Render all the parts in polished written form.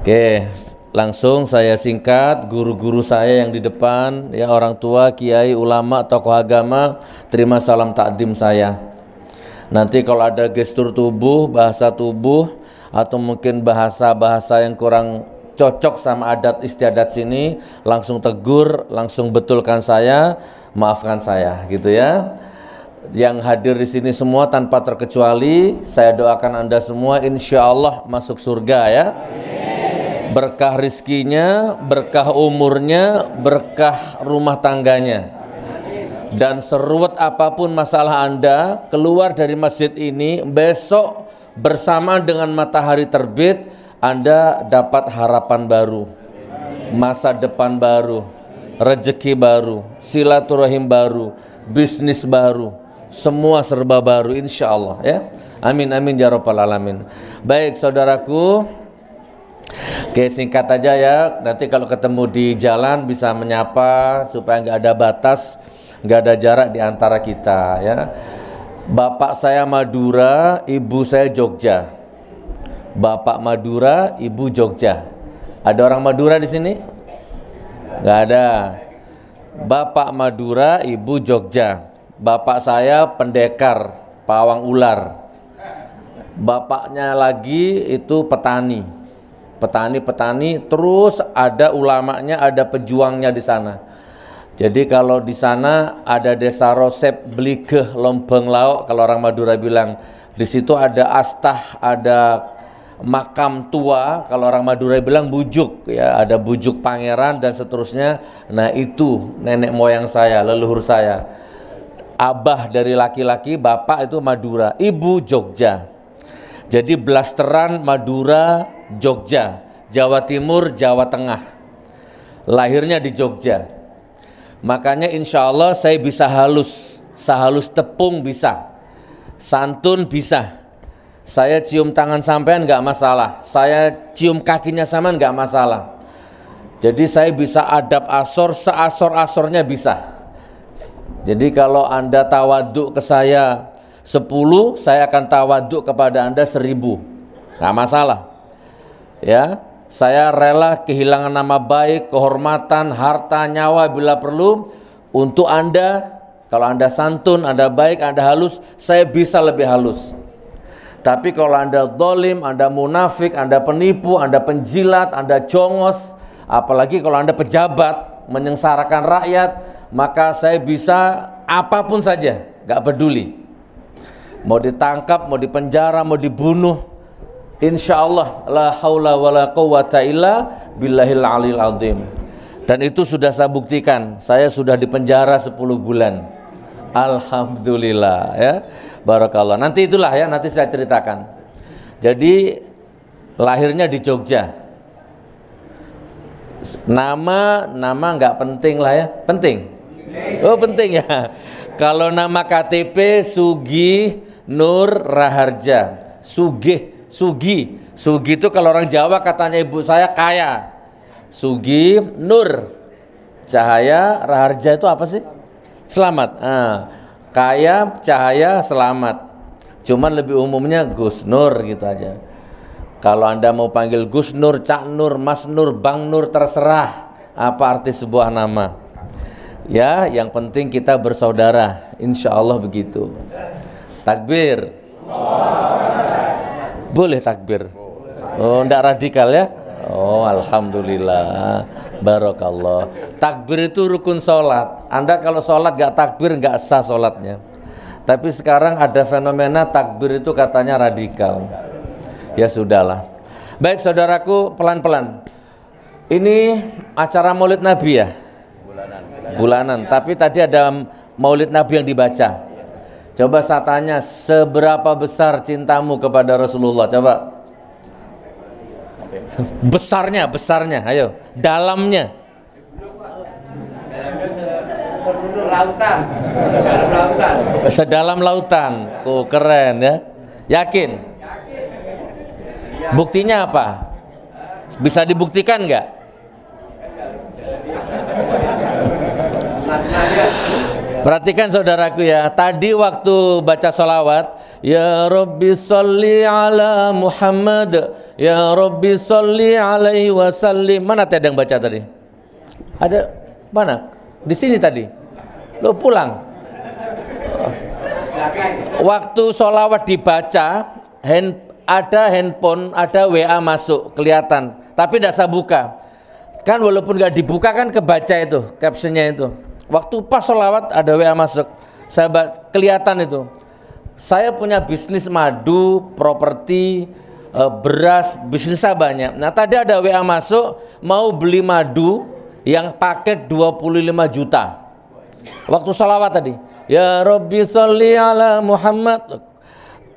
Oke, langsung saya singkat. Guru-guru saya yang di depan, ya orang tua, kiai, ulama, tokoh agama, terima salam takdim saya. Nanti kalau ada gestur tubuh, bahasa tubuh, atau mungkin bahasa-bahasa yang kurang cocok sama adat istiadat sini, langsung tegur, langsung betulkan saya, maafkan saya, gitu ya. Yang hadir di sini semua tanpa terkecuali, saya doakan Anda semua insya Allah masuk surga ya. Berkah rizkinya, berkah umurnya, berkah rumah tangganya. Dan seruat apapun masalah Anda, keluar dari masjid ini, besok bersamaan dengan matahari terbit, Anda dapat harapan baru, masa depan baru, rezeki baru, silaturahim baru, bisnis baru, semua serba baru insya Allah ya. Amin amin ya rabbal alamin. Baik saudaraku, oke, singkat aja ya. Nanti kalau ketemu di jalan bisa menyapa supaya nggak ada batas, nggak ada jarak di antara kita ya. Bapak saya Madura, ibu saya Jogja. Bapak Madura, ibu Jogja. Ada orang Madura di sini? Nggak ada. Bapak Madura, ibu Jogja. Bapak saya pendekar, pawang ular. Bapaknya lagi itu petani. Petani, terus ada ulamanya, ada pejuangnya di sana. Jadi kalau di sana ada desa Rosep, Bligeh, Lombeng Lauk, kalau orang Madura bilang, di situ ada astah, ada makam tua, kalau orang Madura bilang bujuk, ya ada bujuk pangeran dan seterusnya. Nah itu nenek moyang saya, leluhur saya. Abah dari laki-laki, bapak itu Madura, ibu Jogja. Jadi blasteran Madura, Jogja, Jawa Timur, Jawa Tengah. Lahirnya di Jogja. Makanya insya Allah saya bisa halus, sehalus tepung bisa, santun bisa. Saya cium tangan sampean nggak masalah, saya cium kakinya sampean nggak masalah. Jadi saya bisa adab asor, seasor-asornya bisa. Jadi kalau Anda tawaduk ke saya 10, saya akan tawaduk kepada Anda 1000, nggak masalah. Ya, saya rela kehilangan nama baik, kehormatan, harta, nyawa bila perlu untuk Anda. Kalau Anda santun, Anda baik, Anda halus, saya bisa lebih halus. Tapi kalau Anda zalim, Anda munafik, Anda penipu, Anda penjilat, Anda jongos, apalagi kalau Anda pejabat menyengsarakan rakyat, maka saya bisa apapun saja, nggak peduli. Mau ditangkap, mau dipenjara, mau dibunuh, insya Allah la haula wala quwata illa billahil alil azim. Dan itu sudah saya buktikan. Saya sudah dipenjara 10 bulan. Alhamdulillah ya. Barakallah. Nanti itulah ya, nanti saya ceritakan. Jadi lahirnya di Jogja. Nama nggak penting lah ya. Penting? Oh penting ya. Kalau nama KTP Sugi Nur Raharja. Sugi itu kalau orang Jawa katanya ibu saya kaya. Sugi Nur Cahaya Raharja itu apa sih? Selamat. Kaya, cahaya, selamat. Cuman lebih umumnya Gus Nur gitu aja. Kalau Anda mau panggil Gus Nur, Cak Nur, Mas Nur, Bang Nur, terserah apa arti sebuah nama. Ya, yang penting kita bersaudara, insya Allah begitu. Takbir. Boleh takbir. Oh, enggak radikal ya? Oh, alhamdulillah. Barakallah. Takbir itu rukun sholat. Anda kalau sholat gak takbir gak sah sholatnya. Tapi sekarang ada fenomena takbir itu katanya radikal. Ya sudahlah. Baik saudaraku, pelan-pelan. Ini acara Maulid Nabi ya? Bulanan. Tapi tadi ada Maulid Nabi yang dibaca. Coba saya tanya, seberapa besar cintamu kepada Rasulullah? Coba. Besarnya, ayo. Dalamnya. Sedalam lautan. Oh, keren ya. Yakin? Buktinya apa? Bisa dibuktikan nggak? Perhatikan saudaraku ya, tadi waktu baca sholawat, ya Rabbi sholli ala Muhammad, ya Rabbi sholli alaihi wasallim. Mana tadi yang baca tadi? Ada mana? Di sini tadi. Lo pulang. Waktu sholawat dibaca, ada handphone, ada WA masuk, kelihatan. Tapi tidak saya buka. Kan walaupun nggak dibuka kan kebaca itu, captionnya itu. Waktu pas sholawat ada WA masuk, sahabat, kelihatan itu. Saya punya bisnis madu, properti, beras, bisnisnya banyak. Nah tadi ada WA masuk, mau beli madu yang paket 25 juta. Waktu sholawat tadi, ya Rabbi sholli ala Muhammad.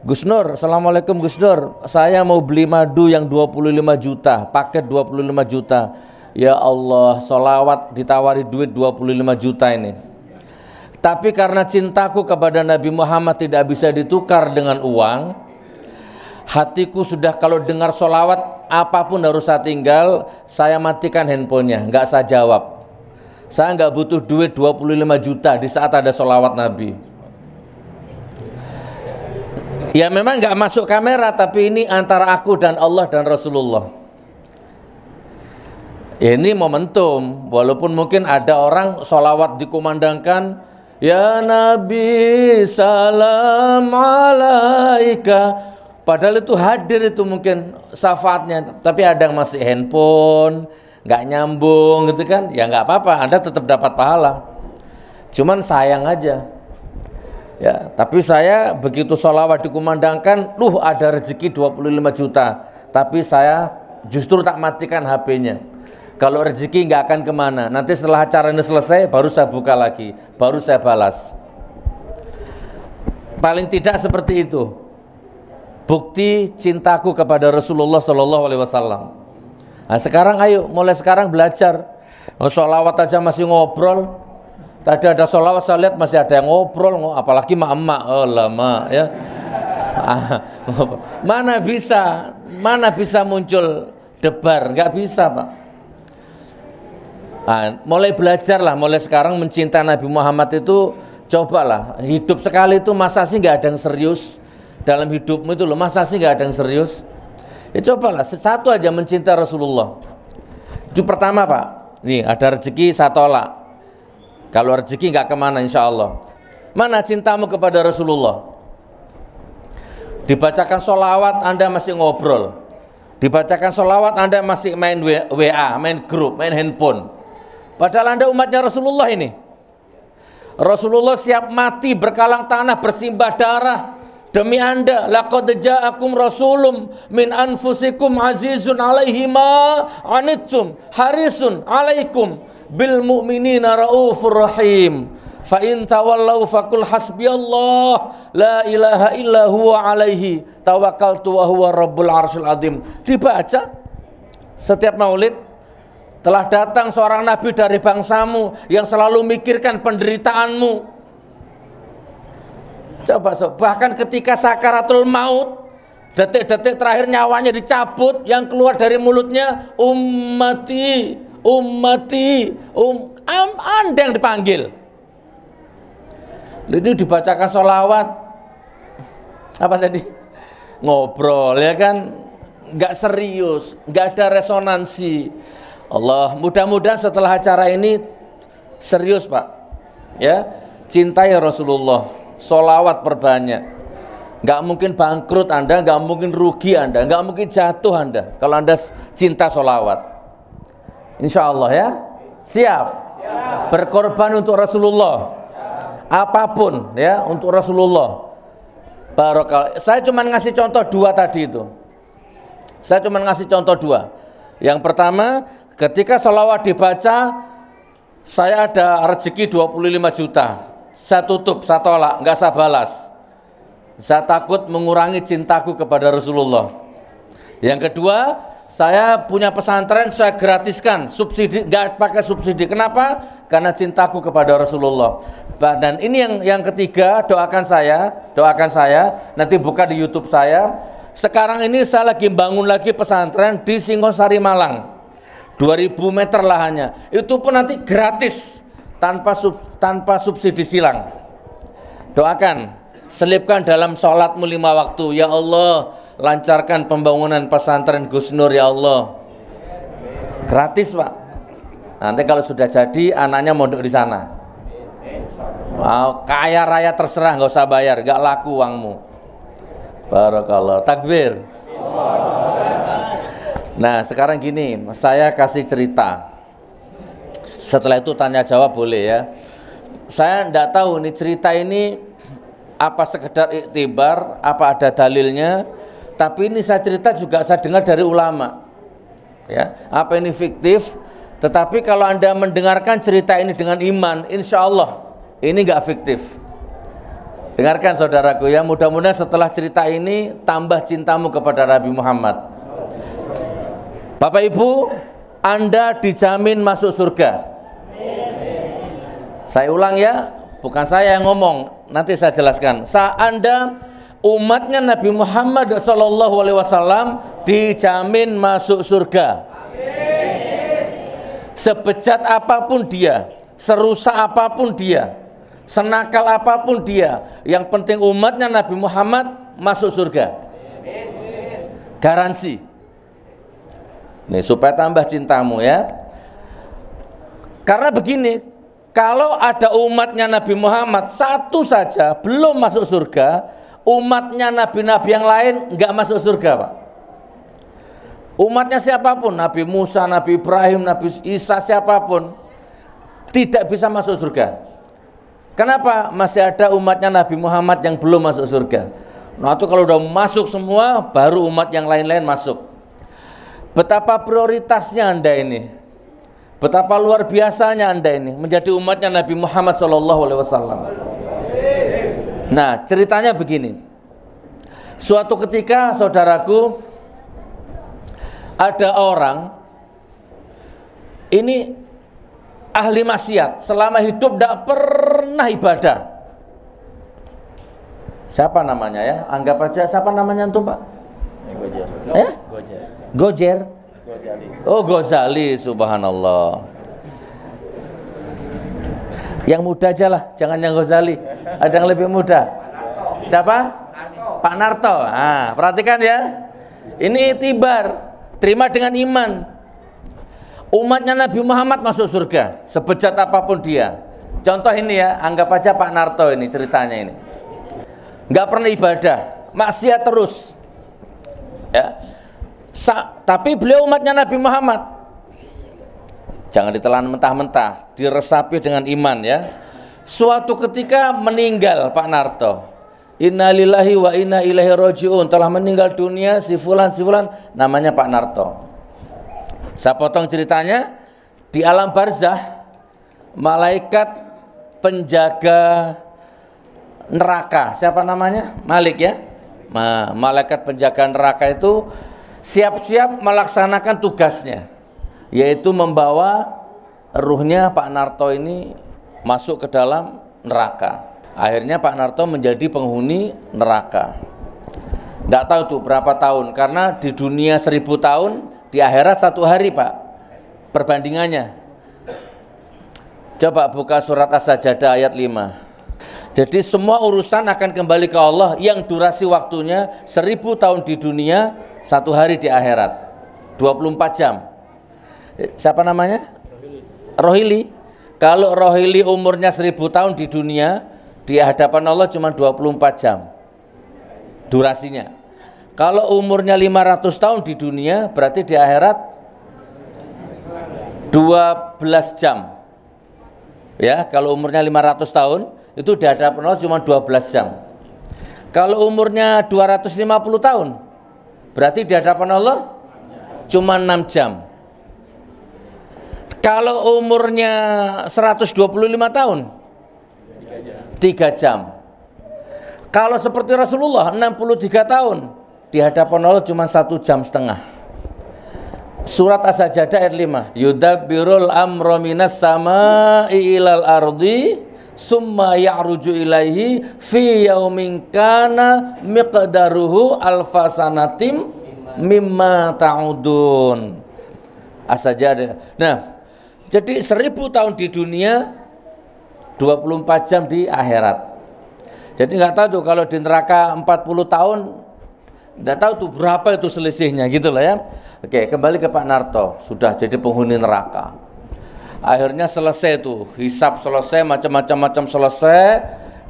Gus Nur, assalamualaikum Gus Nur, saya mau beli madu yang 25 juta, paket 25 juta. Ya Allah, sholawat ditawari duit 25 juta ini. Tapi karena cintaku kepada Nabi Muhammad tidak bisa ditukar dengan uang, hatiku sudah kalau dengar sholawat apapun harus saya tinggal, saya matikan handphonenya, nggak saya jawab. Saya nggak butuh duit 25 juta di saat ada sholawat Nabi. Ya memang nggak masuk kamera, tapi ini antara aku dan Allah dan Rasulullah. Ini momentum, walaupun mungkin ada orang sholawat dikumandangkan, ya Nabi salam alaika, padahal itu hadir itu mungkin syafaatnya, tapi ada yang masih handphone, nggak nyambung gitu kan, ya nggak apa-apa, Anda tetap dapat pahala. Cuman sayang aja, ya. Tapi saya begitu sholawat dikumandangkan, ada rezeki 25 juta, tapi saya justru tak matikan HP-nya. Kalau rezeki nggak akan kemana, nanti setelah acara ini selesai baru saya buka lagi, baru saya balas. Paling tidak seperti itu bukti cintaku kepada Rasulullah Shallallahu Alaihi Wasallam. Nah sekarang ayo, mulai sekarang belajar. Sholawat aja masih ngobrol. Tadi ada sholawat saya lihat masih ada yang ngobrol, apalagi emak-emak, oh lama ya. Mana bisa muncul debar, nggak bisa Pak. Mulai belajar lah, mulai sekarang mencintai Nabi Muhammad itu, cobalah hidup sekali itu, masa sih nggak ada yang serius dalam hidupmu itu loh, masa sih nggak ada yang serius? Ya cobalah satu aja mencintai Rasulullah. Itu pertama Pak. Nih ada rezeki saya tolak. Kalau rezeki nggak kemana insya Allah. Mana cintamu kepada Rasulullah? Dibacakan sholawat Anda masih ngobrol. Dibacakan sholawat Anda masih main WA, main grup, main handphone. Padahal Anda umatnya Rasulullah ini. Rasulullah siap mati berkalang tanah, bersimbah darah demi Anda. Laqad ja'akum rasulun min anfusikum azizun alaihi ma anittum harisun alaikum bil mu'minina raufur rahim. Fa in tawallau faqul hasbiyallah la ilaha illa huwa alaihi tawakkaltu wa huwa rabbul arsyil azim. Dibaca setiap maulid. Telah datang seorang nabi dari bangsamu yang selalu mikirkan penderitaanmu. Coba bahkan ketika sakaratul maut, detik-detik terakhir nyawanya dicabut, yang keluar dari mulutnya ummati, ummati, Anda yang dipanggil. Ini dibacakan sholawat, apa tadi? Ngobrol ya kan, nggak serius, nggak ada resonansi. Allah, mudah-mudahan setelah acara ini serius Pak, ya, cintai Rasulullah, sholawat perbanyak. Nggak mungkin bangkrut Anda, nggak mungkin rugi Anda, nggak mungkin jatuh Anda kalau Anda cinta sholawat. Insya Allah ya, siap berkorban untuk Rasulullah, apapun ya untuk Rasulullah. Barokah. Saya cuma ngasih contoh dua tadi itu. Saya cuma ngasih contoh dua. Yang pertama, ketika sholawat dibaca, saya ada rezeki 25 juta. Saya tutup, saya tolak, nggak saya balas. Saya takut mengurangi cintaku kepada Rasulullah. Yang kedua, saya punya pesantren, saya gratiskan, subsidi, nggak pakai subsidi. Kenapa? Karena cintaku kepada Rasulullah. Dan ini yang ketiga, doakan saya, nanti buka di YouTube saya. Sekarang ini saya lagi bangun lagi pesantren di Singosari Malang. 2000 meter lahannya, itu pun nanti gratis tanpa subsidi silang. Doakan, selipkan dalam sholatmu 5 waktu. Ya Allah, lancarkan pembangunan pesantren Gus Nur ya Allah. Gratis Pak. Nanti kalau sudah jadi anaknya mondok di sana. Wow, kaya raya terserah, nggak usah bayar, nggak laku uangmu. Barakallah. Takbir. Nah sekarang gini, saya kasih cerita. Setelah itu tanya jawab boleh ya. Saya tidak tahu nih cerita ini apa sekedar iktibar, apa ada dalilnya. Tapi ini saya cerita juga saya dengar dari ulama. Ya, apa ini fiktif? Tetapi kalau Anda mendengarkan cerita ini dengan iman, insya Allah ini nggak fiktif. Dengarkan saudaraku ya, mudah-mudahan setelah cerita ini tambah cintamu kepada Nabi Muhammad. Bapak Ibu, Anda dijamin masuk surga. Saya ulang ya, bukan saya yang ngomong, nanti saya jelaskan. Anda umatnya Nabi Muhammad SAW dijamin masuk surga. Sebejat apapun dia, serusak apapun dia, senakal apapun dia, yang penting umatnya Nabi Muhammad masuk surga. Garansi. Nih supaya tambah cintamu ya. Karena begini, kalau ada umatnya Nabi Muhammad satu saja belum masuk surga, umatnya nabi-nabi yang lain nggak masuk surga Pak. Umatnya siapapun, Nabi Musa, Nabi Ibrahim, Nabi Isa, siapapun tidak bisa masuk surga. Kenapa? Masih ada umatnya Nabi Muhammad yang belum masuk surga. Nah itu kalau udah masuk semua, baru umat yang lain-lain masuk. Betapa prioritasnya Anda ini, betapa luar biasanya Anda ini menjadi umatnya Nabi Muhammad SAW. Nah ceritanya begini. Suatu ketika saudaraku, ada orang ini ahli maksiat, selama hidup tidak pernah ibadah. Siapa namanya ya? Anggap aja siapa namanya antum Pak? Gojer. Gojer. Oh Ghazali, subhanallah. Yang muda aja lah, jangan yang Ghazali. Ada yang lebih muda. Siapa? Pak Narto. Ah, perhatikan ya. Ini itibar, terima dengan iman. Umatnya Nabi Muhammad masuk surga, sebejat apapun dia. Contoh ini ya, anggap aja Pak Narto ini ceritanya ini. Nggak pernah ibadah, maksiat terus. Ya. Tapi beliau umatnya Nabi Muhammad. Jangan ditelan mentah-mentah, diresapi dengan iman ya. Suatu ketika meninggal Pak Narto. Innalillahi wa inna ilaihi rajiun. Telah meninggal dunia si fulan namanya Pak Narto. Saya potong ceritanya. Di alam barzah, malaikat penjaga neraka, siapa namanya? Malik ya. Malaikat penjaga neraka itu siap-siap melaksanakan tugasnya, yaitu membawa ruhnya Pak Narto ini masuk ke dalam neraka. Akhirnya Pak Narto menjadi penghuni neraka. Tidak tahu tuh berapa tahun, karena di dunia 1000 tahun, di akhirat 1 hari Pak perbandingannya. Coba buka surat As-Sajdah ayat 5. Jadi semua urusan akan kembali ke Allah, yang durasi waktunya 1000 tahun di dunia, 1 hari di akhirat, 24 jam. Siapa namanya? Rohili. Kalau Rohili umurnya 1000 tahun di dunia, di hadapan Allah cuma 24 jam durasinya. Kalau umurnya 500 tahun di dunia, berarti di akhirat 12 jam. Ya, kalau umurnya 500 tahun, itu di hadapan Allah cuma 12 jam. Kalau umurnya 250 tahun, berarti di hadapan Allah cuma 6 jam. Kalau umurnya 125 tahun, 3 jam. Kalau seperti Rasulullah 63 tahun, di hadapan Allah cuma 1,5 jam. Surat As-Sajdah ayat 5. Yudabbirul amra minas sama'i ilal ardi summa ya'ruju ilaihi fi yaumin kana miqdaruhu alfasanatim mimma ta'udun. As-Sajdah. Nah, jadi 1000 tahun di dunia 24 jam di akhirat. Jadi nggak tahu tuh kalau di neraka 40 tahun, nggak tahu tuh berapa itu selisihnya gitu lah ya. Oke, kembali ke Pak Narto, sudah jadi penghuni neraka. Akhirnya selesai tuh, hisab selesai, macam-macam selesai.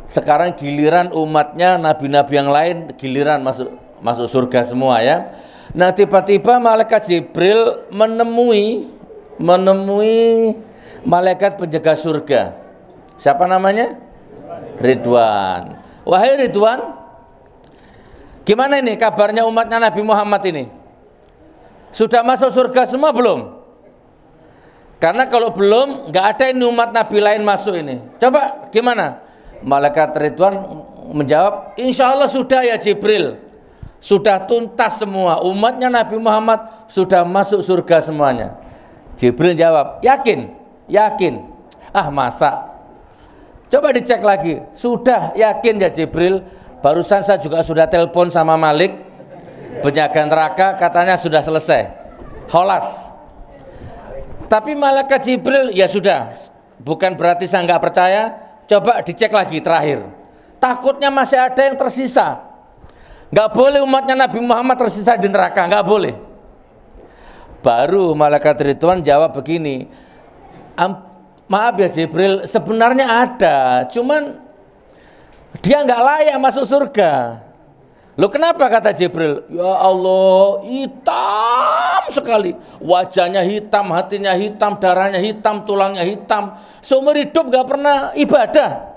Sekarang giliran umatnya, nabi-nabi yang lain giliran masuk surga semua ya. Nah tiba-tiba malaikat Jibril menemui malaikat penjaga surga. Siapa namanya? Ridwan. Wahai Ridwan, gimana ini kabarnya umatnya Nabi Muhammad ini? Sudah masuk surga semua belum? Karena kalau belum, nggak ada ini umat Nabi lain masuk ini. Coba gimana? Malaikat Ridwan menjawab, insya Allah sudah ya Jibril. Sudah tuntas semua, umatnya Nabi Muhammad sudah masuk surga semuanya. Jibril jawab, yakin? Yakin. Ah masa? Coba dicek lagi, sudah yakin ya Jibril? Barusan saya juga sudah telepon sama Malik, penjaga neraka, katanya sudah selesai, kholas. Tapi malaikat Jibril, ya sudah, bukan berarti saya nggak percaya. Coba dicek lagi terakhir, takutnya masih ada yang tersisa. Nggak boleh umatnya Nabi Muhammad tersisa di neraka, nggak boleh. Baru malaikat Ridwan jawab begini, maaf ya Jibril, sebenarnya ada, cuman dia nggak layak masuk surga. Loh kenapa, kata Jibril? Ya Allah, hitam sekali, wajahnya hitam, hatinya hitam, darahnya hitam, tulangnya hitam, seumur hidup nggak pernah ibadah.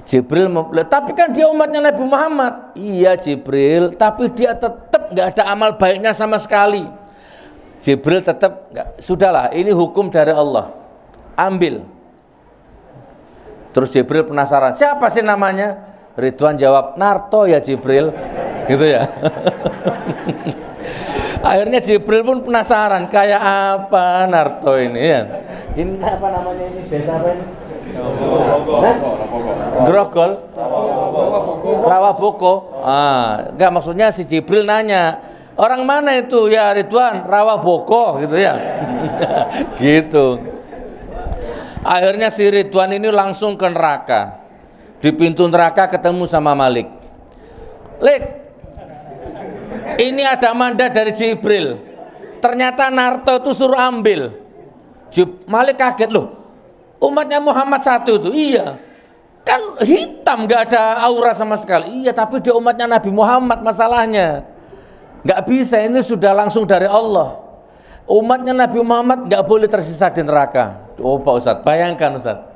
Jibril tapi kan dia umatnya Nabi Muhammad. Iya Jibril, tapi dia tetap nggak ada amal baiknya sama sekali. Jibril tetap nggak, sudahlah, ini hukum dari Allah, ambil. Terus Jibril penasaran, siapa sih namanya? Ridwan jawab, Narto ya Jibril, gitu ya. Akhirnya Jibril pun penasaran, kayak apa Narto ini ya? Ini apa namanya ini? Desa apa ini? Grogol, Rawaboko. Enggak, maksudnya si Jibril nanya, orang mana itu? Ya Ridwan, Rawaboko, gitu ya. Gitu. Akhirnya si Ridwan ini langsung ke neraka. Di pintu neraka ketemu sama Malik. Lik, ini ada mandat dari Jibril. Ternyata Narto itu suruh ambil. Malik kaget, loh, umatnya Muhammad satu itu. Iya, kan hitam, nggak ada aura sama sekali. Iya, tapi dia umatnya Nabi Muhammad, masalahnya nggak bisa, ini sudah langsung dari Allah. Umatnya Nabi Muhammad nggak boleh tersisa di neraka. Oh Pak Ustadz, bayangkan Ustadz.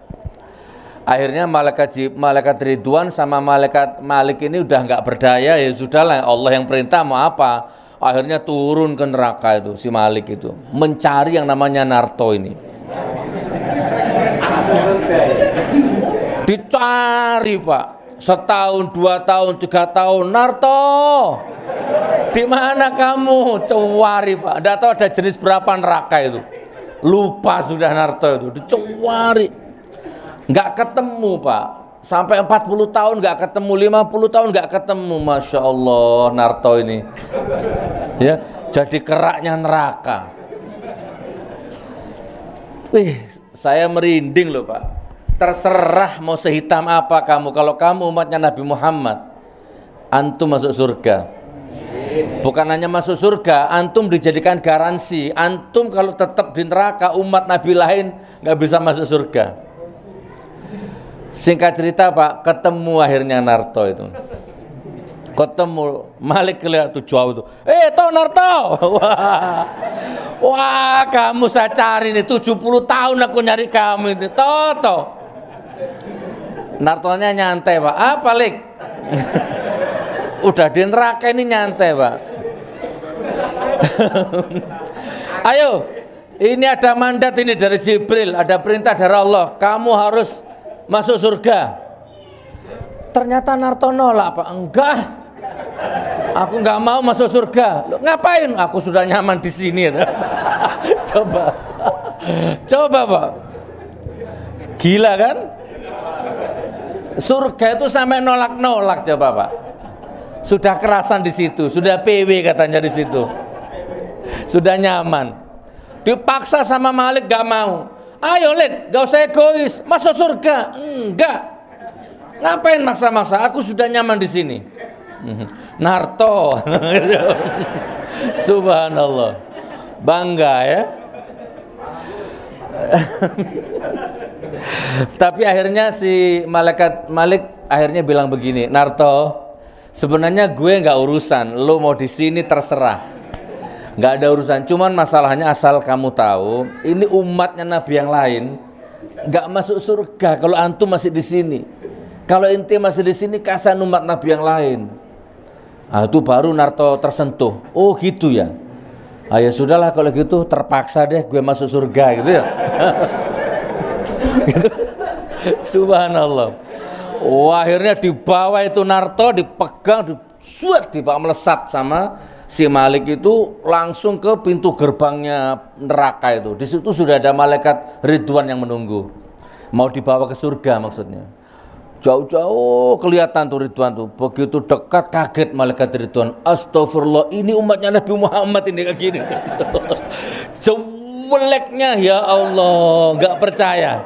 Akhirnya malaikat Ridwan sama malaikat Malik ini udah nggak berdaya, ya sudahlah, Allah yang perintah, mau apa. Akhirnya turun ke neraka itu si Malik itu, mencari yang namanya Narto ini. Dicari Pak, setahun, 2 tahun, 3 tahun, Narto, di mana kamu? Cewari Pak, nggak tahu ada jenis berapa neraka itu, lupa sudah Narto itu, dicari. Nggak ketemu Pak, sampai 40 tahun nggak ketemu, 50 tahun nggak ketemu. Masya Allah Narto ini ya, jadi keraknya neraka. Saya merinding loh Pak. Terserah mau sehitam apa kamu, kalau kamu umatnya Nabi Muhammad, antum masuk surga. Bukan hanya masuk surga, antum dijadikan garansi, antum kalau tetap di neraka, umat Nabi lain nggak bisa masuk surga. Singkat cerita Pak, ketemu akhirnya Narto itu. Ketemu, Malik lihat tuh jauh tuh. Toh Narto. Wah, kamu saya cari nih 70 tahun aku nyari kamu itu. Toh. Nartonya nyantai Pak. Apa Lik? Udah di neraka ini nyantai Pak. Ayo, ini ada mandat ini dari Jibril, ada perintah dari Allah. Kamu harus masuk surga. Ternyata Narto nolak Pak. Enggak, aku nggak mau masuk surga. Loh, ngapain? Aku sudah nyaman di sini. Coba Pak, gila kan? Surga itu sampai nolak-nolak, coba Pak. Sudah kerasan di situ, sudah PW katanya di situ, sudah nyaman. Dipaksa sama Malik, nggak mau. Ayo Lek, gak usah egois, masuk surga. Enggak. Ngapain maksa-maksa? Aku sudah nyaman di sini. Narto. Subhanallah. Bangga ya. Tapi akhirnya si malaikat Malik akhirnya bilang begini, Narto, sebenarnya gue nggak urusan, lo mau di sini terserah, nggak ada urusan. Cuman masalahnya asal kamu tahu, ini umatnya Nabi yang lain nggak masuk surga kalau antum masih di sini. Kalau inti masih di sini, kasihan umat Nabi yang lain. Nah, itu baru Narto tersentuh. Oh gitu ya. Ah ya sudahlah kalau gitu, terpaksa deh gue masuk surga gitu ya. Gitu. Subhanallah. Wah, akhirnya dibawa itu Narto, dipegang, disuat, dibawa melesat sama si Malik itu langsung ke pintu gerbangnya neraka itu. Di situ sudah ada malaikat Ridwan yang menunggu. Mau dibawa ke surga maksudnya. Jauh-jauh kelihatan tuh Ridwan tuh. Begitu dekat kaget malaikat Ridwan. Astagfirullah, ini umatnya Nabi Muhammad ini kayak gini. Jeleknya ya Allah, nggak percaya.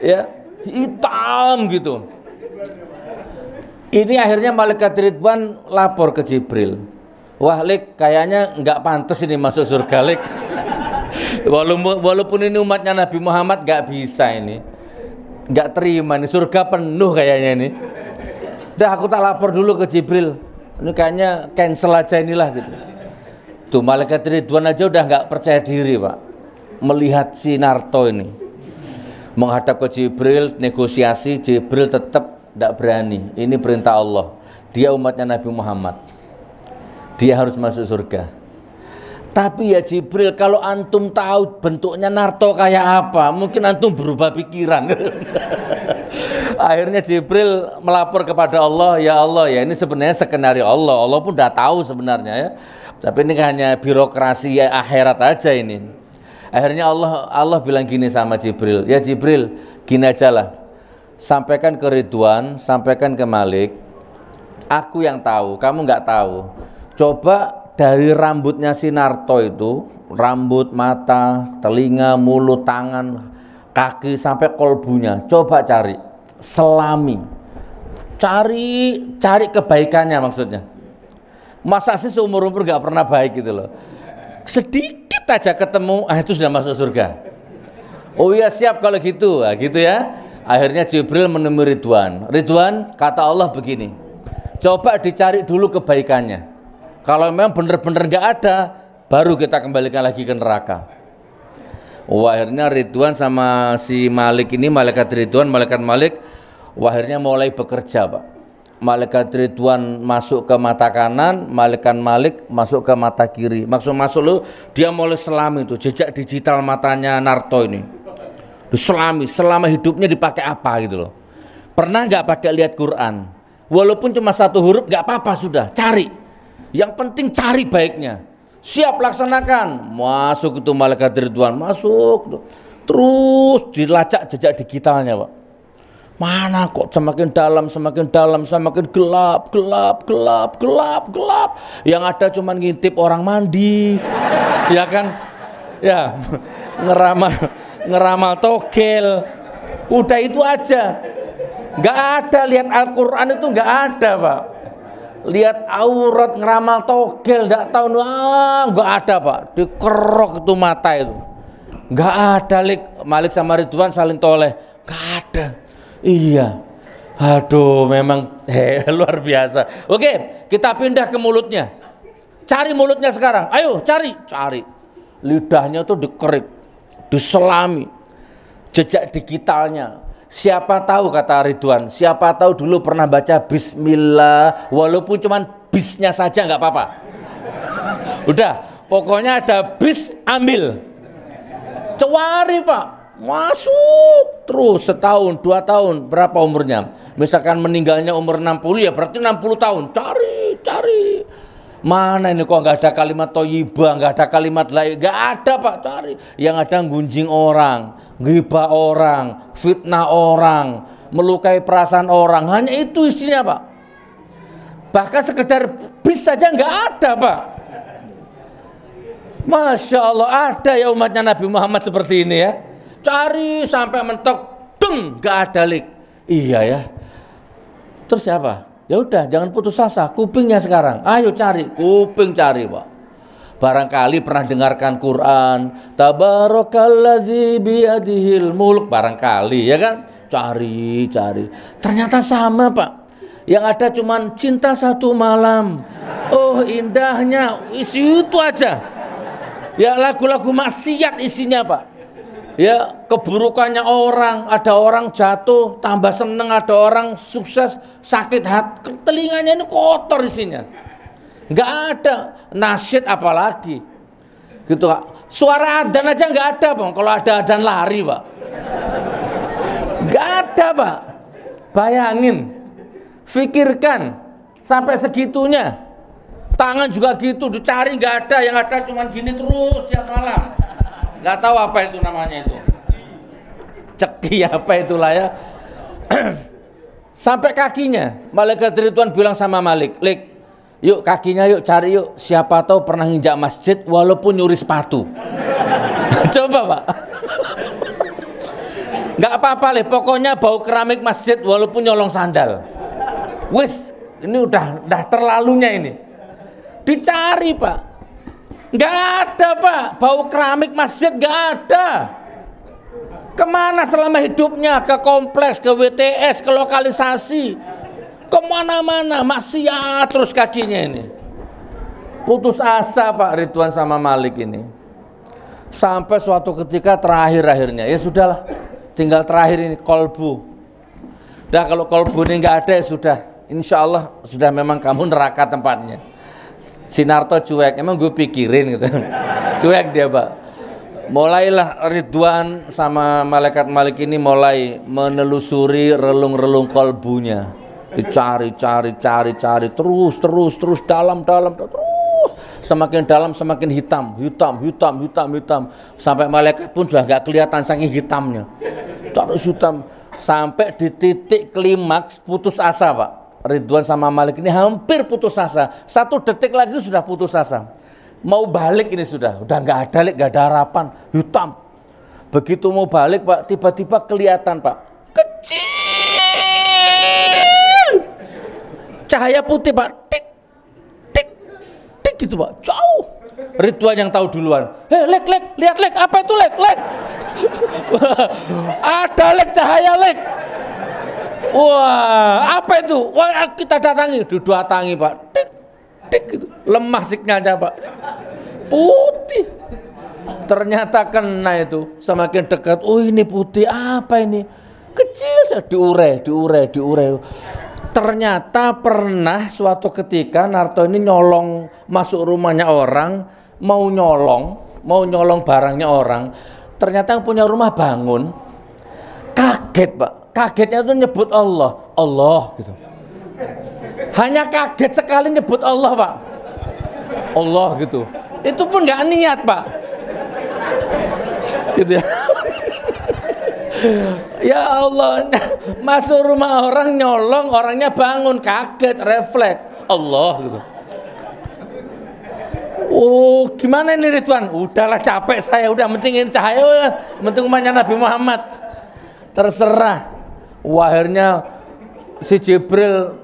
Ya, hitam gitu. Ini akhirnya malaikat Ridwan lapor ke Jibril. Wah Lik, kayaknya nggak pantas ini masuk surga Lik. Walaupun ini umatnya Nabi Muhammad, nggak bisa ini. Nggak terima nih, surga penuh kayaknya ini. Udah aku tak lapor dulu ke Jibril. Ini kayaknya cancel aja inilah gitu. Tuh malaikat Ridwan aja udah nggak percaya diri Pak, melihat si Narto ini. Menghadap ke Jibril, negosiasi, Jibril tetap tidak berani. Ini perintah Allah. Dia umatnya Nabi Muhammad. Dia harus masuk surga. Tapi ya Jibril, kalau antum tahu bentuknya Narto kayak apa, mungkin antum berubah pikiran. Akhirnya Jibril melapor kepada Allah, ya Allah ya ini sebenarnya skenario Allah. Allah pun udah tahu sebenarnya ya. Tapi ini hanya birokrasi ya, akhirat aja ini. Akhirnya Allah bilang gini sama Jibril, ya Jibril, gini aja lah. Sampaikan ke Ridwan, sampaikan ke Malik. Aku yang tahu, kamu nggak tahu. Coba dari rambutnya si Narto itu, rambut, mata, telinga, mulut, tangan, kaki sampai kolbunya, coba cari, selami, cari kebaikannya maksudnya. Masa sih seumur-umur gak pernah baik gitu loh. Sedikit aja ketemu, itu sudah masuk surga. Oh iya siap kalau gitu, gitu ya. Akhirnya Jibril menemui Ridwan. Ridwan, kata Allah begini, coba dicari dulu kebaikannya. Kalau memang benar-benar nggak ada, baru kita kembalikan lagi ke neraka. Akhirnya Ridwan sama si Malik ini, malaikat Ridwan, malaikat Malik, akhirnya mulai bekerja Pak. Malaikat Ridwan masuk ke mata kanan, malaikat Malik masuk ke mata kiri. Masuk lo, dia mulai selami itu, jejak digital matanya Narto ini. Selami, selama hidupnya dipakai apa gitu loh. Pernah nggak pakai lihat Quran? Walaupun cuma satu huruf, nggak apa-apa sudah, cari. Yang penting cari baiknya. Siap laksanakan. Masuk itu malaikat Ridwan, masuk. Terus dilacak jejak digitalnya Pak. Mana kok semakin dalam, semakin gelap. Yang ada cuma ngintip orang mandi. Ya kan? Ya, ngeramal togel. Udah itu aja. Nggak ada lihat Al-Quran itu nggak ada Pak. Lihat aurat ngeramal togel nggak tahu, nggak ada Pak. Dikerok itu mata itu, nggak ada. Malik sama Ridwan saling toleh, nggak ada. Iya, aduh memang luar biasa. Oke, kita pindah ke mulutnya. Cari mulutnya sekarang, ayo cari. Lidahnya tuh dikerik, diselami, jejak digitalnya. Siapa tahu kata Ridwan, siapa tahu dulu pernah baca Bismillah, walaupun cuman bisnya saja nggak apa-apa. Udah, pokoknya ada bis, ambil. Cewari Pak, masuk terus setahun, 2 tahun, berapa umurnya? Misalkan meninggalnya umur 60 ya berarti 60 tahun. Cari. Mana ini kok nggak ada kalimat thayyibah, nggak ada kalimat lain, nggak ada Pak, cari. Yang ada gunjing orang, ghibah orang, fitnah orang, melukai perasaan orang, hanya itu isinya Pak. Bahkan sekedar bis saja nggak ada Pak. Masya Allah, ada ya umatnya Nabi Muhammad seperti ini ya. cari sampai mentok, deng, nggak ada lik. Iya ya. Terus siapa? Ya udah, jangan putus asa, kupingnya sekarang. Ayo cari, kuping cari, Pak. Barangkali pernah dengarkan Quran, Tabarakalladzi biyadihil mulk, barangkali ya kan? Cari. Ternyata sama, Pak. Yang ada cuman cinta satu malam. Oh, indahnya, isi itu aja. Ya lagu-lagu maksiat isinya, Pak. Ya keburukannya orang, ada orang jatuh tambah seneng, ada orang sukses sakit hati, telinganya ini kotor isinya, nggak ada nasyid apalagi gitu, Kak. Suara adzan aja nggak ada, Bang. Kalau ada adzan lari, Pak, nggak ada, Pak. Bayangin, pikirkan sampai segitunya. Tangan juga gitu, dicari nggak ada, yang ada cuman gini terus tiap malam. Nggak tahu apa itu namanya itu, ceki apa itulah ya. Sampai kakinya, malaikat Ridwan bilang sama Malik, Lik, yuk kakinya yuk cari yuk, siapa tahu pernah nginjak masjid walaupun nyuri sepatu. Coba, Pak. Nggak apa-apa, Lik, pokoknya bau keramik masjid walaupun nyolong sandal. Wis, ini udah terlalunya ini. Dicari, Pak. Nggak ada, Pak, bau keramik masjid nggak ada. Kemana selama hidupnya? Ke kompleks, ke WTS, ke lokalisasi, kemana-mana maksiat terus kakinya ini. Putus asa, Pak Ridwan sama Malik ini. Sampai suatu ketika terakhir-akhirnya, ya sudahlah, tinggal terakhir ini kolbu. Dah kalau kolbu ini nggak ada ya sudah, insya Allah sudah memang kamu neraka tempatnya. Sinarto cuek, emang gue pikirin gitu. Cuek dia, Pak. Mulailah Ridwan sama malaikat Malik ini mulai menelusuri relung-relung kolbunya. Dicari, terus dalam, terus semakin dalam semakin hitam. Sampai malaikat pun sudah nggak kelihatan saking hitamnya. Terus hitam sampai di titik klimaks putus asa, Pak. Ridwan sama Malik ini hampir putus asa. 1 detik lagi sudah putus asa. Mau balik ini sudah nggak ada lik, nggak ada harapan, hitam. Begitu mau balik, Pak, tiba-tiba kelihatan, Pak, kecil, cahaya putih, Pak, tik gitu, Pak, jauh. Ridwan yang tahu duluan. Lek, lihat lek, apa itu lek? Ada lek, cahaya lek. Wah, apa itu? Wah, kita datangi, didatangi, Pak. Tik gitu. Lemah signalnya, Pak. Putih. Ternyata kena itu. Semakin dekat, oh ini putih, apa ini? Kecil, diurai. Ternyata pernah suatu ketika Narto ini nyolong masuk rumahnya orang, mau nyolong barangnya orang. Ternyata yang punya rumah bangun. Kaget, Pak. Kagetnya itu nyebut Allah gitu. Hanya kaget sekali nyebut Allah, Pak. Allah gitu. Itu pun nggak niat, Pak. Gitu ya. Ya Allah, masuk rumah orang nyolong, orangnya bangun, kaget, refleks, Allah gitu. Oh, gimana ini Ridwan? Udahlah, capek saya, udah mentingin cahaya, penting umatnya Nabi Muhammad. Terserah. Akhirnya si Jibril,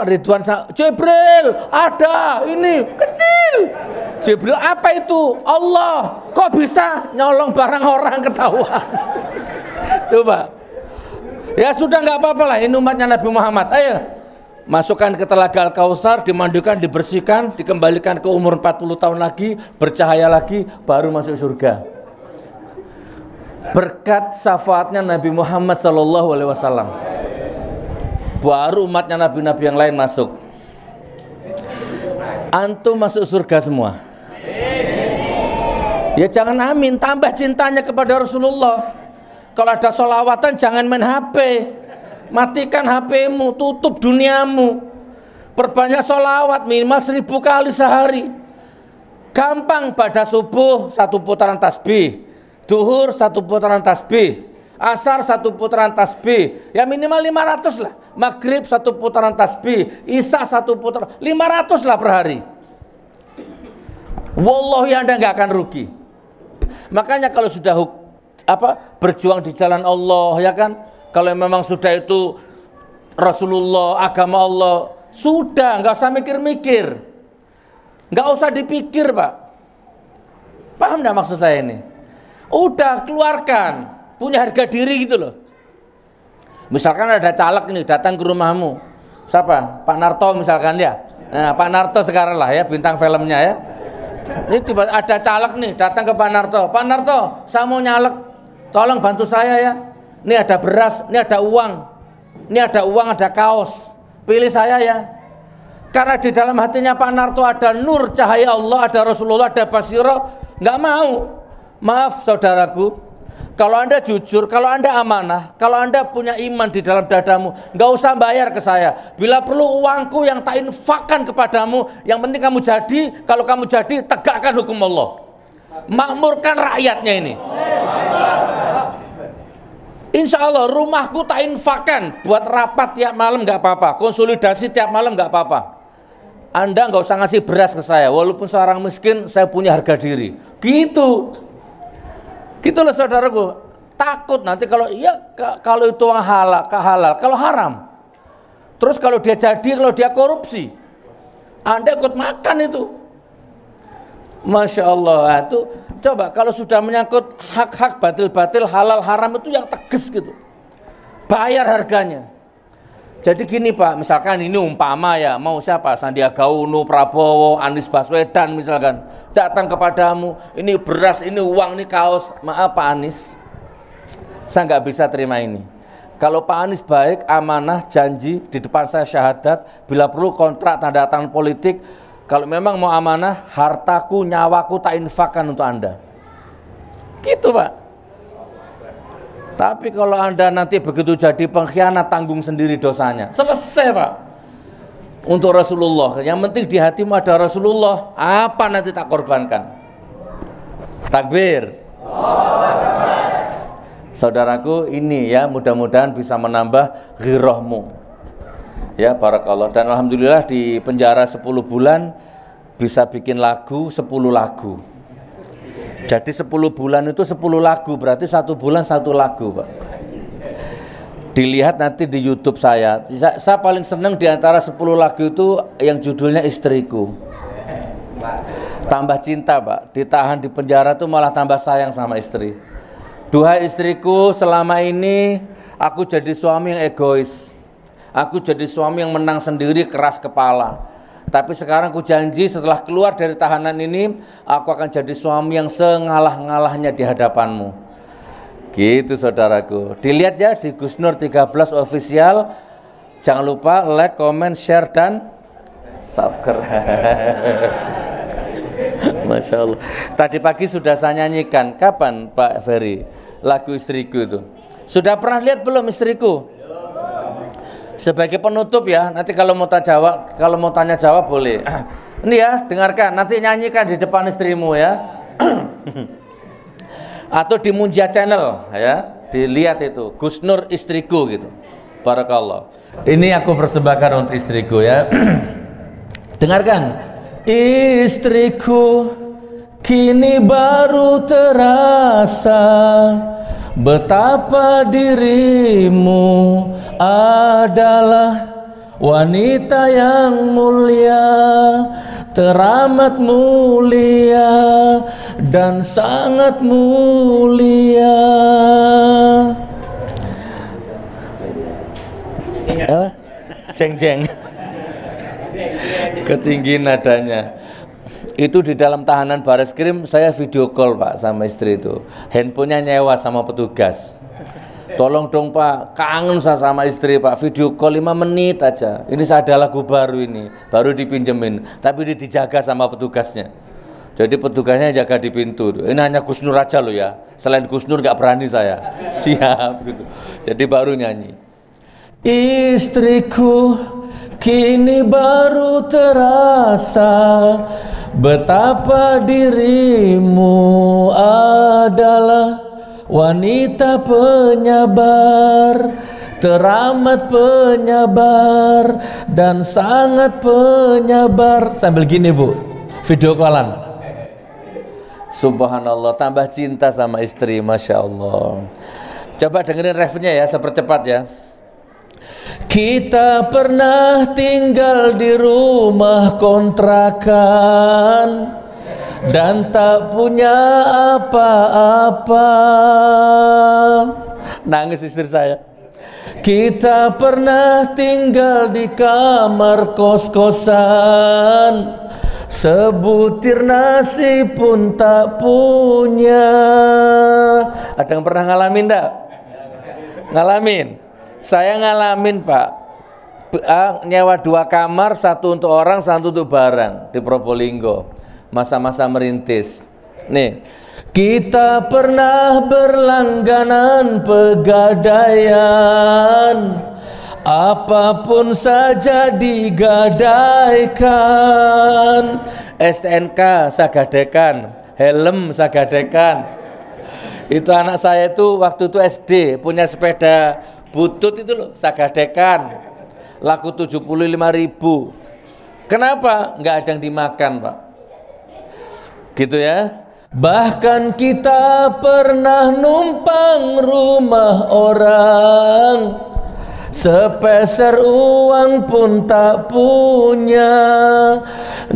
Ridwan, Jibril, ada ini kecil. Jibril, apa itu? Allah. Kok bisa nyolong barang orang ketahuan? Tuh, Pak. Ya sudah, nggak apa-apa lah, ini umatnya Nabi Muhammad. Ayo, masukkan ke telaga Al-Kautsar, dimandikan, dibersihkan, dikembalikan ke umur 40 tahun lagi, bercahaya lagi, baru masuk surga. Berkat syafaatnya Nabi Muhammad SAW, baru umatnya nabi-nabi yang lain masuk. Antum masuk surga semua. Ya jangan amin, tambah cintanya kepada Rasulullah. Kalau ada sholawatan jangan main HP, matikan HP-mu, tutup duniamu. Perbanyak sholawat minimal 1000 kali sehari. Gampang, pada subuh 1 putaran tasbih, duhur 1 putaran tasbih, asar 1 putaran tasbih, ya minimal 500 lah. Maghrib 1 putaran tasbih, isya 1 putaran, 500 lah per hari. Wallahi Anda nggak akan rugi. Makanya kalau sudah berjuang di jalan Allah, ya kan? Kalau memang sudah itu Rasulullah, agama Allah, sudah nggak usah mikir-mikir, nggak usah dipikir, Pak. Paham nggak maksud saya ini? Udah keluarkan, punya harga diri gitu loh. Misalkan ada caleg ini datang ke rumahmu, siapa? Pak Narto misalkan ya. Nah, Pak Narto sekarang lah ya, bintang filmnya ya. Ini tiba ada caleg nih datang ke Pak Narto. Pak Narto, saya mau nyalek, tolong bantu saya ya. Ini ada beras, ini ada uang, ada kaos. Pilih saya ya. Karena di dalam hatinya Pak Narto ada nur cahaya Allah, ada Rasulullah, ada Basiro. Nggak mau. Maaf saudaraku, kalau Anda jujur, kalau Anda amanah, kalau Anda punya iman di dalam dadamu, nggak usah bayar ke saya. Bila perlu uangku yang tak infakkan kepadamu, yang penting kamu jadi, kalau kamu jadi, tegakkan hukum Allah. Makmurkan rakyatnya ini. Insya Allah rumahku tak infakkan, buat rapat tiap malam nggak apa-apa, konsolidasi tiap malam nggak apa-apa. Anda nggak usah ngasih beras ke saya, walaupun seorang miskin, saya punya harga diri. Gitu. Gitulah saudaraku, takut nanti kalau kalau itu halal, kalau haram. Terus kalau dia jadi, kalau dia korupsi, Anda ikut makan itu. Masya Allah, itu coba kalau sudah menyangkut hak-hak batil-batil, halal haram itu yang tegas gitu. Bayar harganya. Jadi gini Pak, misalkan ini umpama ya, mau siapa? Sandiaga Uno, Prabowo, Anies Baswedan misalkan, datang kepadamu, ini beras, ini uang, ini kaos. Maaf Pak Anies, saya nggak bisa terima ini. Kalau Pak Anies baik, amanah, janji, di depan saya syahadat, bila perlu kontrak tanda tangan politik, kalau memang mau amanah, hartaku, nyawaku tak infakkan untuk Anda. Gitu Pak. Tapi kalau Anda nanti begitu jadi pengkhianat, tanggung sendiri dosanya. Selesai Pak. Untuk Rasulullah, yang penting di hatimu ada Rasulullah, apa nanti tak korbankan. Takbir. Saudaraku, ini ya mudah-mudahan bisa menambah ghirahmu. Ya barakallah. Dan alhamdulillah di penjara 10 bulan bisa bikin lagu 10 lagu. Jadi 10 bulan itu 10 lagu, berarti 1 bulan 1 lagu Pak. Dilihat nanti di YouTube saya paling senang di antara 10 lagu itu yang judulnya Istriku. Tambah cinta Pak, ditahan di penjara tuh malah tambah sayang sama istri. Duhai istriku, selama ini aku jadi suami yang egois. Aku jadi suami yang menang sendiri, keras kepala. Tapi sekarang aku janji setelah keluar dari tahanan ini, aku akan jadi suami yang sengalah-ngalahnya di hadapanmu. Gitu saudaraku. Dilihat ya di Gus Nur 13 official. Jangan lupa like, comment, share, dan subscribe. Masya Allah. Tadi pagi sudah saya nyanyikan. Kapan Pak Ferry? Lagu Istriku itu. Sudah pernah lihat belum Istriku? Sebagai penutup ya, nanti kalau mau tanya jawab boleh. Ini ya, dengarkan, nanti nyanyikan di depan istrimu ya. Atau di Munjia Channel ya, dilihat itu Gus Nur Istriku gitu. Barakallah. Ini aku persembahkan untuk istriku ya. Dengarkan. Istriku, kini baru terasa betapa dirimu adalah wanita yang mulia, teramat mulia dan sangat mulia. Jeng-jeng. Ketinggi nadanya. Itu di dalam tahanan Bareskrim saya video call Pak sama istri itu. Handphonenya nyewa sama petugas. Tolong dong Pak, kangen saya sama istri Pak, video call 5 menit aja. Ini saya ada lagu baru ini, baru dipinjemin, tapi ini dijaga sama petugasnya. Jadi petugasnya jaga di pintu. Ini hanya Gus Nur aja loh ya. Selain Gus Nur gak berani saya. Siap gitu. Jadi baru nyanyi. Istriku, kini baru terasa betapa dirimu adalah wanita penyabar, teramat penyabar dan sangat penyabar. Sambil gini Bu, video callan. Subhanallah, tambah cinta sama istri, Masya Allah. Coba dengerin refnya ya, sepercepat ya. Kita pernah tinggal di rumah kontrakan dan tak punya apa-apa. Nangis istri saya. Kita pernah tinggal di kamar kos-kosan, sebutir nasi pun tak punya. Ada yang pernah ngalamin enggak? Ngalamin? Saya ngalamin, Pak. Nyewa 2 kamar, 1 untuk orang, 1 untuk barang di Probolinggo. Masa-masa merintis. Nih, kita pernah berlangganan pegadaian, apapun saja digadaikan. STNK saya gadekan, helm saya gadekan. Itu anak saya itu waktu itu SD punya sepeda butut itu loh, saya gadekan. Laku 75.000. Kenapa? Nggak ada yang dimakan, Pak. Gitu ya. Bahkan kita pernah numpang rumah orang, sepeser uang pun tak punya,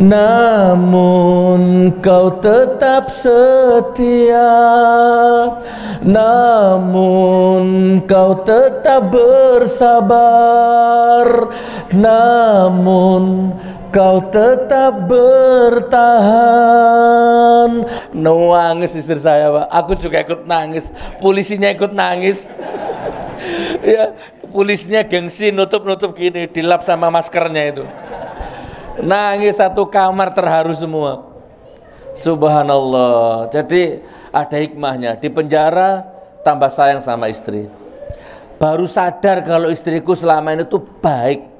namun kau tetap setia, namun kau tetap bersabar, namun kau tetap bertahan. Nangis istri saya, Pak. Aku juga ikut nangis. Polisinya ikut nangis. Ya, polisinya gengsi nutup-nutup gini, dilap sama maskernya itu. Nangis satu kamar, terharu semua. Subhanallah. Jadi ada hikmahnya. Di penjara tambah sayang sama istri. Baru sadar kalau istriku selama ini tuh baik.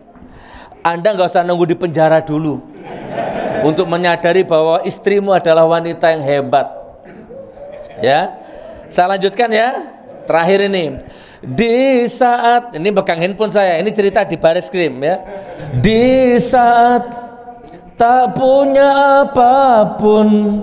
Anda nggak usah nunggu di penjara dulu untuk menyadari bahwa istrimu adalah wanita yang hebat. Ya, saya lanjutkan ya. Terakhir ini, di saat ini pegang handphone saya, ini cerita di baris krim ya. Di saat tak punya apapun,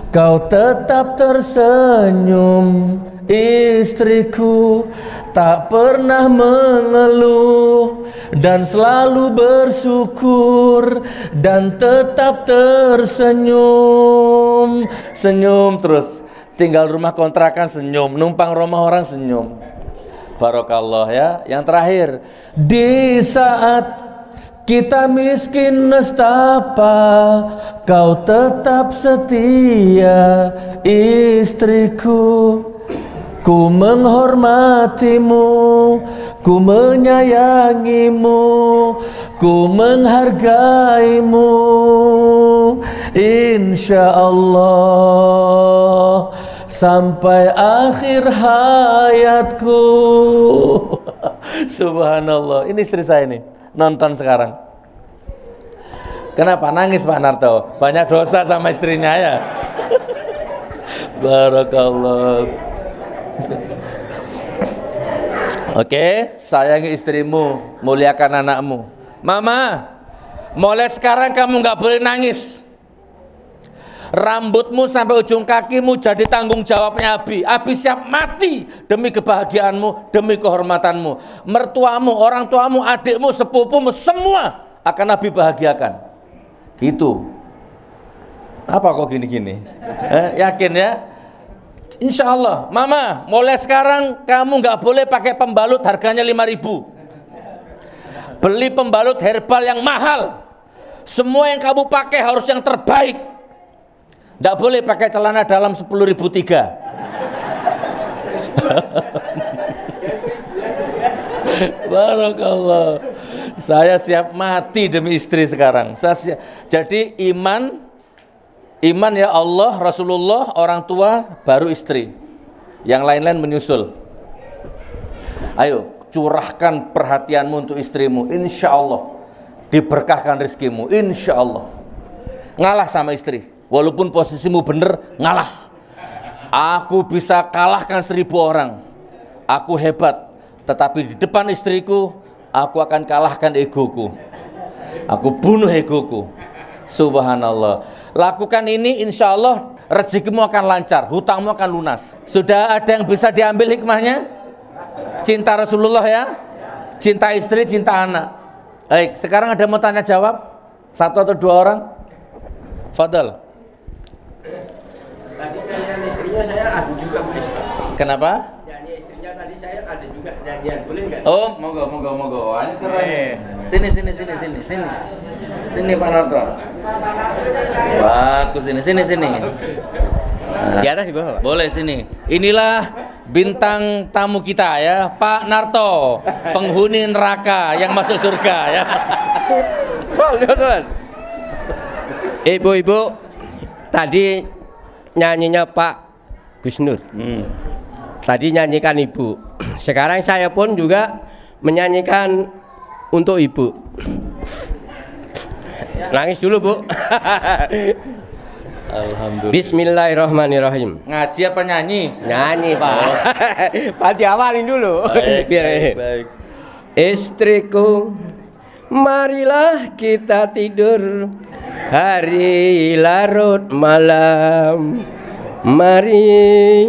kau tetap tersenyum. Istriku tak pernah mengeluh dan selalu bersyukur dan tetap tersenyum. Senyum terus, tinggal rumah kontrakan senyum, numpang rumah orang senyum. Barakallah ya. Yang terakhir, di saat kita miskin nestapa, kau tetap setia. Istriku, ku menghormatimu, ku menyayangimu, ku menghargaimu. Insya Allah sampai akhir hayatku. Subhanallah. Ini istri saya nih, nonton sekarang. Kenapa nangis Pak Narto? Banyak dosa sama istrinya ya. Barakallah. Oke, sayangi istrimu, muliakan anakmu. Mama, mulai sekarang kamu nggak boleh nangis. Rambutmu sampai ujung kakimu jadi tanggung jawabnya Abi. Abi siap mati demi kebahagiaanmu, demi kehormatanmu. Mertuamu, orang tuamu, adikmu, sepupumu, semua akan Abi bahagiakan. Gitu. Apa kok gini-gini? Yakin ya? Insya Allah. Mama, mulai sekarang kamu nggak boleh pakai pembalut harganya 5.000. Beli pembalut herbal yang mahal. Semua yang kamu pakai harus yang terbaik. Nggak boleh pakai celana dalam 10.003. Barakallah. Saya siap mati demi istri sekarang. Jadi iman ya Allah, Rasulullah, orang tua, baru istri. Yang lain-lain menyusul. Ayo, curahkan perhatianmu untuk istrimu. Insya Allah diberkahkan rezekimu. Insya Allah. Ngalah sama istri. Walaupun posisimu bener, ngalah. Aku bisa kalahkan 1.000 orang. Aku hebat. Tetapi di depan istriku, aku akan kalahkan egoku. Aku bunuh egoku. Subhanallah. Lakukan ini insya Allah rezekimu akan lancar, hutangmu akan lunas. Sudah ada yang bisa diambil hikmahnya? Cinta Rasulullah ya, cinta istri, cinta anak. Baik, sekarang ada mau tanya jawab? Satu atau dua orang? Fadal. Tadi nyanyian istrinya saya ada juga, Mas. Kenapa? Nyanyi istrinya tadi saya ada juga nyanyian, boleh nggak? Oh, monggo. Ini keren. Sini. Sini Pak Narto. Bagus sini. Nah, Di atas di bawah. boleh sini. Inilah bintang tamu kita ya, Pak Narto, penghuni neraka yang masuk surga ya. Ibu-ibu, tadi nyanyinya Pak Gus Nur. Tadi nyanyikan ibu. Sekarang saya pun juga menyanyikan untuk ibu. Nangis dulu, Bu. Alhamdulillah. Bismillahirrahmanirrahim. Ngaji apa nyanyi? Nyanyi, Pak. Pak diawalin dulu. Baik. Istriku, marilah kita tidur hari larut malam. Mari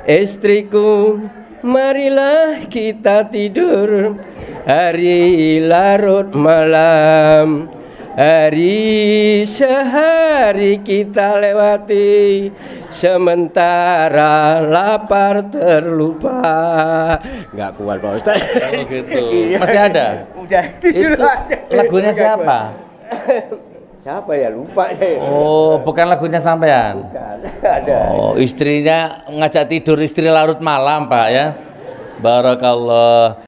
istriku, marilah kita tidur hari larut malam. Hari sehari kita lewati, sementara lapar terlupa. Nggak kuat Pak Ustaz. Oh gitu. Masih ada? Udah Itu lagunya siapa? Siapa ya, lupa saya. Oh, bukan lagunya sampean. Bukan, ada. Oh, istrinya ngajak tidur istri larut malam, Pak ya. Barakallah.